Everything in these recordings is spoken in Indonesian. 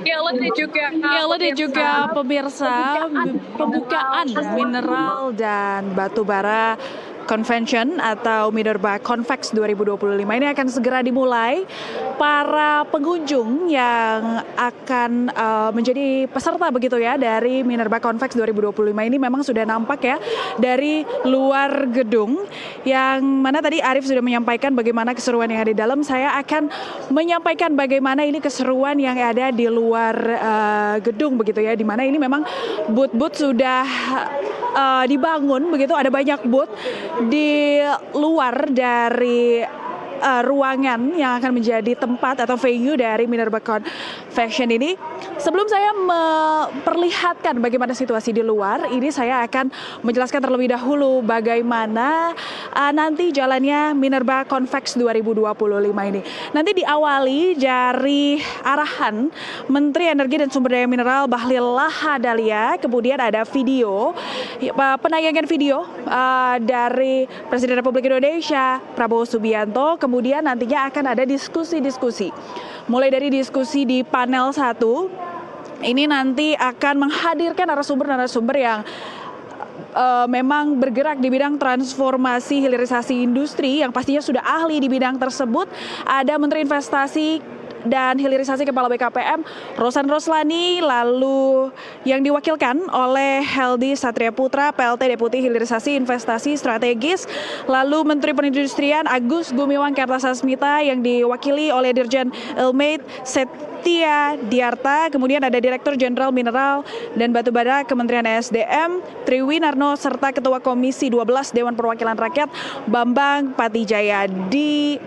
Ella dan juga pemirsa, pembukaan mineral dan batu bara Convention atau Minerba Convex 2025 ini akan segera dimulai. Para pengunjung yang akan menjadi peserta begitu ya dari Minerba Convex 2025 ini memang sudah nampak ya dari luar gedung, yang mana tadi Arif sudah menyampaikan bagaimana keseruan yang ada di dalam. Saya akan menyampaikan bagaimana ini keseruan yang ada di luar gedung begitu ya, di mana ini memang booth-booth sudah dibangun begitu, ada banyak booth di luar dari ruangan yang akan menjadi tempat atau venue dari Minerba Convention ini. Sebelum saya memperlihatkan bagaimana situasi di luar, ini saya akan menjelaskan terlebih dahulu bagaimana nanti jalannya Minerba Convex 2025 ini. Nanti diawali dari arahan Menteri Energi dan Sumber Daya Mineral Bahlil Lahadalia, kemudian ada video, penayangan video dari Presiden Republik Indonesia Prabowo Subianto. Kemudian nantinya akan ada diskusi-diskusi. Mulai dari diskusi di panel 1, ini nanti akan menghadirkan narasumber-narasumber yang memang bergerak di bidang transformasi hilirisasi industri yang pastinya sudah ahli di bidang tersebut. Ada Menteri Investasi dan Hilirisasi Kepala BKPM Rosan Roslani, lalu yang diwakilkan oleh Heldi Satria Putra, PLT Deputi Hilirisasi Investasi Strategis, lalu Menteri Perindustrian Agus Gumiwang Kartasasmita yang diwakili oleh Dirjen Ilmate Setia Diarta, kemudian ada Direktur Jenderal Mineral dan Batubara Kementerian ESDM Triwinarno, serta Ketua Komisi 12 Dewan Perwakilan Rakyat Bambang Patijaya. Di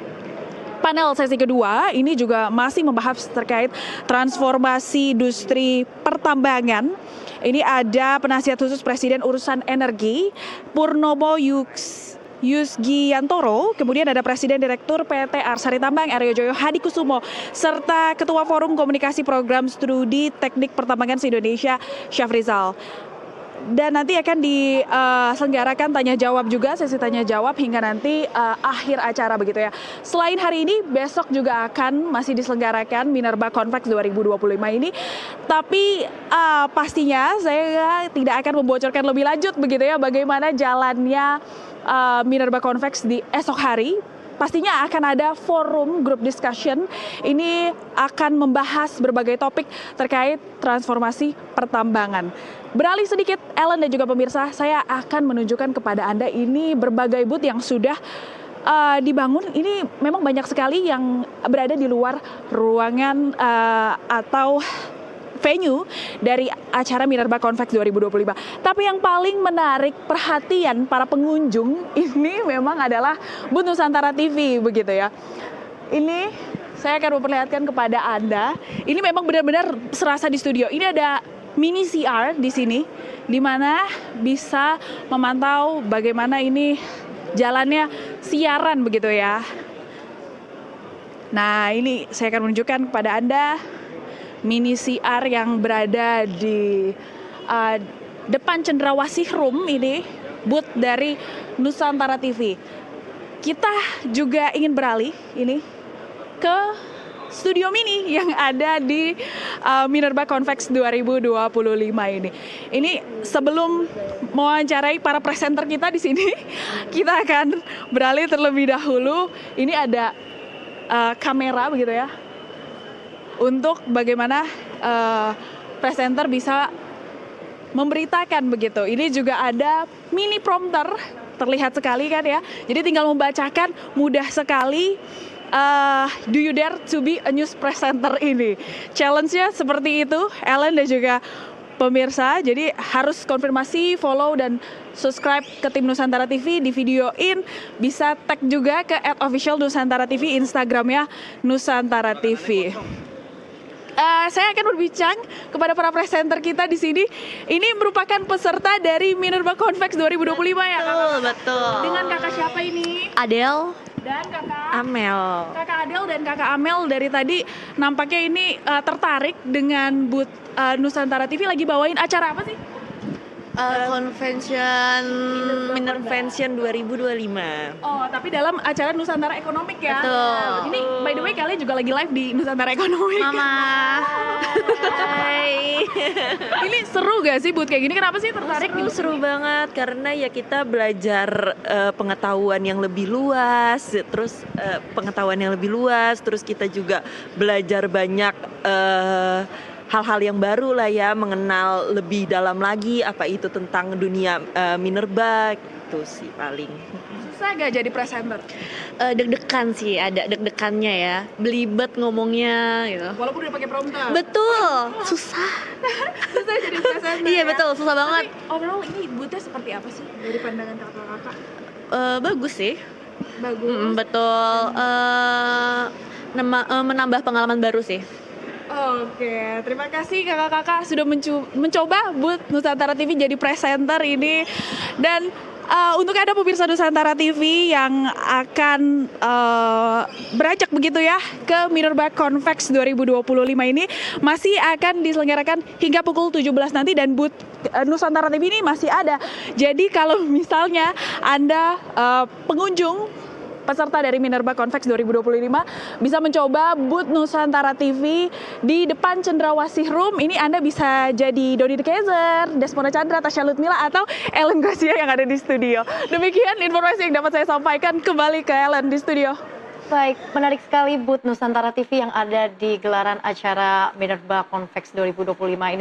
panel sesi kedua ini juga masih membahas terkait transformasi industri pertambangan. Ini ada penasihat khusus Presiden urusan energi Purnomo Yusgiantoro, kemudian ada Presiden Direktur PT Arsari Tambang Aryo Joyo Hadikusumo, serta Ketua Forum Komunikasi Program Studi Teknik Pertambangan se-Indonesia Syafrizal. Dan nanti akan diselenggarakan tanya jawab juga, sesi tanya jawab hingga nanti akhir acara begitu ya. Selain hari ini, besok juga akan masih diselenggarakan Minerba Convex 2025 ini. Tapi pastinya saya tidak akan membocorkan lebih lanjut begitu ya bagaimana jalannya Minerba Convex di esok hari. Pastinya akan ada forum group discussion. Ini akan membahas berbagai topik terkait transformasi pertambangan. Beralih sedikit, Ellen dan juga pemirsa, saya akan menunjukkan kepada Anda ini berbagai booth yang sudah dibangun. Ini memang banyak sekali yang berada di luar ruangan atau venue dari acara Minerba Convex 2025. Tapi yang paling menarik perhatian para pengunjung ini memang adalah booth Nusantara TV begitu ya. Ini saya akan memperlihatkan kepada Anda. Ini memang benar-benar serasa di studio. Ini ada mini CR di sini, di mana bisa memantau bagaimana ini jalannya siaran begitu ya. Nah, ini saya akan menunjukkan kepada Anda mini CR yang berada di depan Cendrawasih Room, ini booth dari Nusantara TV. Kita juga ingin beralih ini ke studio mini yang ada di Minerba Convex 2025 ini. Ini sebelum mewawancarai para presenter kita di sini, kita akan beralih terlebih dahulu. Ini ada kamera begitu ya, untuk bagaimana presenter bisa memberitakan begitu. Ini juga ada mini prompter, terlihat sekali kan ya. Jadi tinggal membacakan, mudah sekali. Do you dare to be a news presenter ini? Challenge-nya seperti itu, Ellen dan juga pemirsa. Jadi harus konfirmasi, follow dan subscribe ke tim Nusantara TV, di videoin, bisa tag juga ke @officialnusantara TV, Instagramnya Nusantara TV. Saya akan berbincang kepada para presenter kita di sini. Ini merupakan peserta dari Minerba Convex 2025 ya, Kak? Betul. Dengan kakak siapa ini? Adel Dan kakak Amel. Kakak Adel dan kakak Amel dari tadi nampaknya ini tertarik dengan booth Nusantara TV. Lagi bawain acara apa sih? Convention Minervention 2025. Oh, tapi dalam acara Nusantara Ekonomik ya? Betul. Ini by the way kalian juga lagi live di Nusantara Ekonomik. Mama. Hai. Ini seru gak sih booth kayak gini? Kenapa sih tertarik? Seru banget karena ya kita belajar pengetahuan yang lebih luas, terus kita juga belajar banyak hal-hal yang baru lah ya, mengenal lebih dalam lagi apa itu tentang dunia minerba gitu sih paling. Susah gak jadi presenter? Deg-degan sih, ada deg-degannya ya, belibet ngomongnya gitu. Walaupun udah pakai prompter. Betul, susah. Susah jadi presenter. Iya ya? betul, susah banget. Tapi overall ini boothnya seperti apa sih dari pandangan kakak-kakak? Bagus sih. Bagus. Betul. Menambah pengalaman baru sih. Oke, terima kasih kakak-kakak sudah mencoba booth Nusantara TV jadi presenter ini. Dan untuk Anda pemirsa Nusantara TV yang akan beranjak begitu ya ke Minerba Convex 2025 ini masih akan diselenggarakan hingga pukul 17 nanti, dan booth Nusantara TV ini masih ada. Jadi kalau misalnya Anda pengunjung peserta dari Minerba Convex 2025 bisa mencoba booth Nusantara TV di depan Cendrawasih Room. Ini Anda bisa jadi Dodi The Kaiser, Desmona Chandra, Tasya Lutmila, atau Ellen Gracia yang ada di studio. Demikian informasi yang dapat saya sampaikan. Kembali ke Ellen di studio. Baik, menarik sekali booth Nusantara TV yang ada di gelaran acara Minerba Convex 2025 ini.